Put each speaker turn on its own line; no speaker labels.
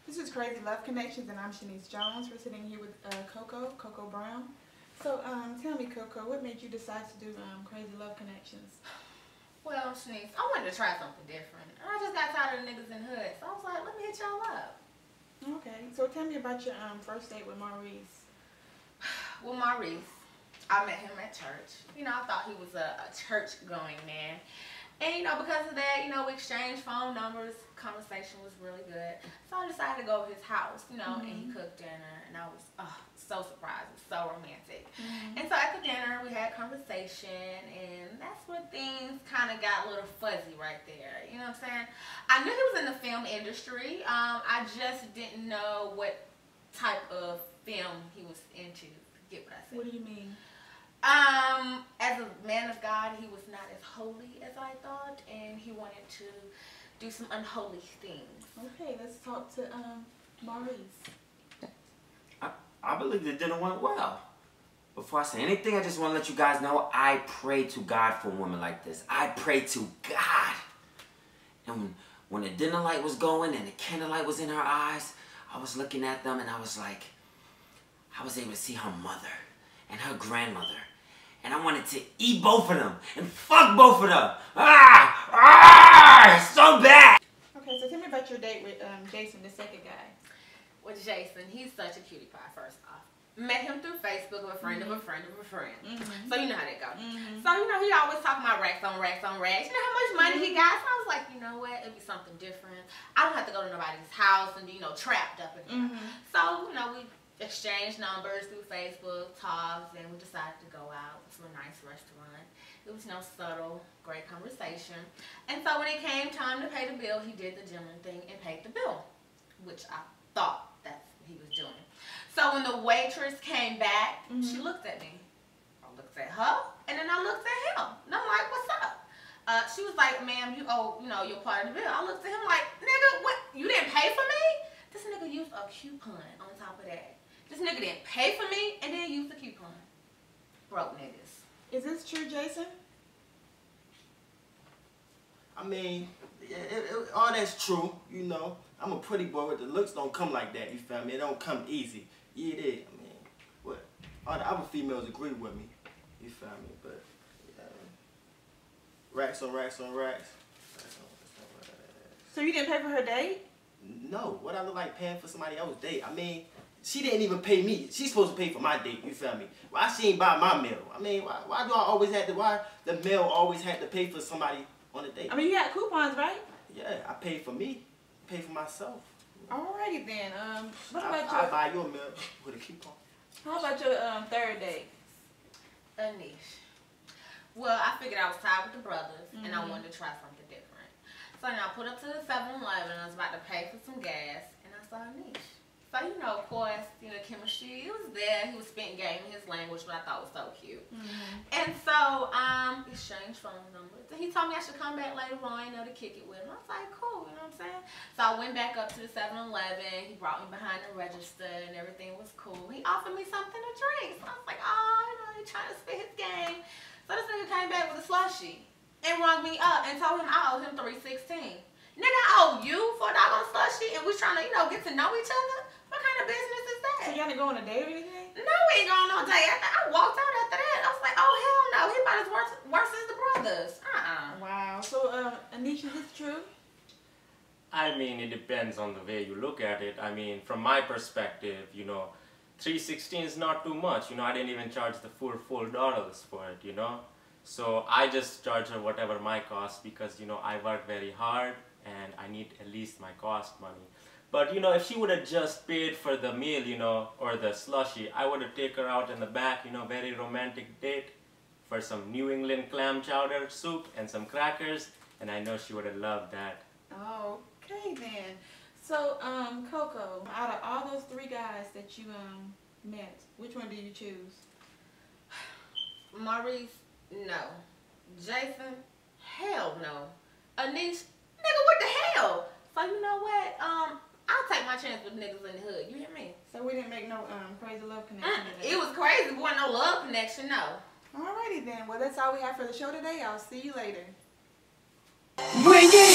This is Crazy Love Connections, and I'm Shanice Jones. We're sitting here with Coco Brown. So, tell me, Coco, what made you decide to do Crazy Love Connections?
Well, Shanice, I wanted to try something different. I just got tired of the niggas in the hood, so I was like, let me hit y'all up.
Okay, so tell me about your first date with Maurice.
Well, Maurice, I met him at church. You know, I thought he was a church-going man. And, you know, because of that, you know, we exchanged phone numbers. Conversation was really good. So I decided to go to his house, you know, and he cooked dinner. And I was so surprised. It was so romantic. And so at the dinner, we had conversation. And that's where things kind of got a little fuzzy right there. You know what I'm saying? I knew he was in the film industry. I just didn't know what type of film he was into. Get what I said?
What do you mean?
As a man of God, he was not as holy as I thought, and he wanted to do some unholy things.
Okay, let's talk to Maurice.
I believe the dinner went well. Before I say anything, I just want to let you guys know I pray to God for women like this. I pray to God. And when the dinner light was going and the candlelight was in her eyes, I was looking at them and I was like, I was able to see her mother and her grandmother. And I wanted to eat both of them and fuck both of them. So bad.
Okay, so tell me about your date with Jason, the second guy.
With Jason, he's such a cutie pie, first off. Met him through Facebook of a friend of a friend of a friend. So you know how that goes. So, you know, he always talking about racks on racks on racks. You know how much money he got? So I was like, you know what? It'd be something different. I don't have to go to nobody's house and be, you know, trapped up in there. So, you know, we exchanged numbers through Facebook, talks, and we decided to go out to a nice restaurant. It was no subtle, great conversation. And so when it came time to pay the bill, he did the gentleman thing and paid the bill, which I thought that's what he was doing. So when the waitress came back, she looked at me. I looked at her, and then I looked at him. And I'm like, what's up? She was like, ma'am, you owe, you know, your part of the bill. I looked at him like, nigga, what? You didn't pay for me? This nigga used a coupon on top of that. This nigga didn't pay for me and then use the coupon. Broke niggas.
Is this true, Jason?
I mean, all that's true, you know. I'm a pretty boy with the looks don't come like that, you feel me? It don't come easy. Yeah, it is. I mean, what? All the other females agree with me, you feel me? But, yeah, racks on racks on racks.
So you didn't pay for her date?
No, what I look like paying for somebody else's date? I mean, she didn't even pay me. She's supposed to pay for my date, you feel me? Why she ain't buy my meal? I mean, why do I always have to, why the male always had to pay for somebody on a date?
I mean, you got coupons, right?
Yeah, I paid for me, pay for myself.
Alrighty then. What about your...
I buy your meal with a coupon.
How about your third date?
Anish. Well, I figured I was tired with the brothers, and I wanted to try something different. So then I put up to the 7-Eleven, and I was about to pay for some gas, and I saw Anish. So, you know, of course, you know, chemistry, it was there. He was spitting game in his language, but I thought it was so cute. And so, exchanged phone numbers. And he told me I should come back later on, you know, to kick it with him. I was like, cool, you know what I'm saying? So I went back up to the 7-Eleven. He brought me behind the register, and everything was cool. He offered me something to drink. So I was like, oh, you know, he's trying to spit his game. So this nigga came back with a slushie and rung me up and told him I owe him $3.16. Nigga, I owe you for a doggone slushie, and we trying to, you know, get to know each other? What kind of business is that?
So y'all didn't go on a date or anything?
No, we ain't going on no date. I walked out after that. I was like, oh, hell no. He about as worse as the brothers.
Wow. So, Anish, is this true?
I mean, it depends on the way you look at it. I mean, from my perspective, you know, $3.16 is not too much. You know, I didn't even charge the full dollars for it, you know. So I just charge her whatever my cost because, you know, I work very hard and I need at least my cost money. But, you know, if she would have just paid for the meal, you know, or the slushie, I would have taken her out in the back, you know, very romantic date for some New England clam chowder soup and some crackers, and I know she would have loved that.
Okay, then. So, Coco, out of all those 3 guys that you met, which one do you choose?
Maurice, no. Jason, hell no. Anish, nigga, what the hell? So you know what? I'll take my chance with niggas in the hood. You hear me?
So we didn't make no crazy love connection today?
It was crazy, but wasn't no love connection, no.
Alrighty then. Well, that's all we have for the show today. I'll see you later.
When you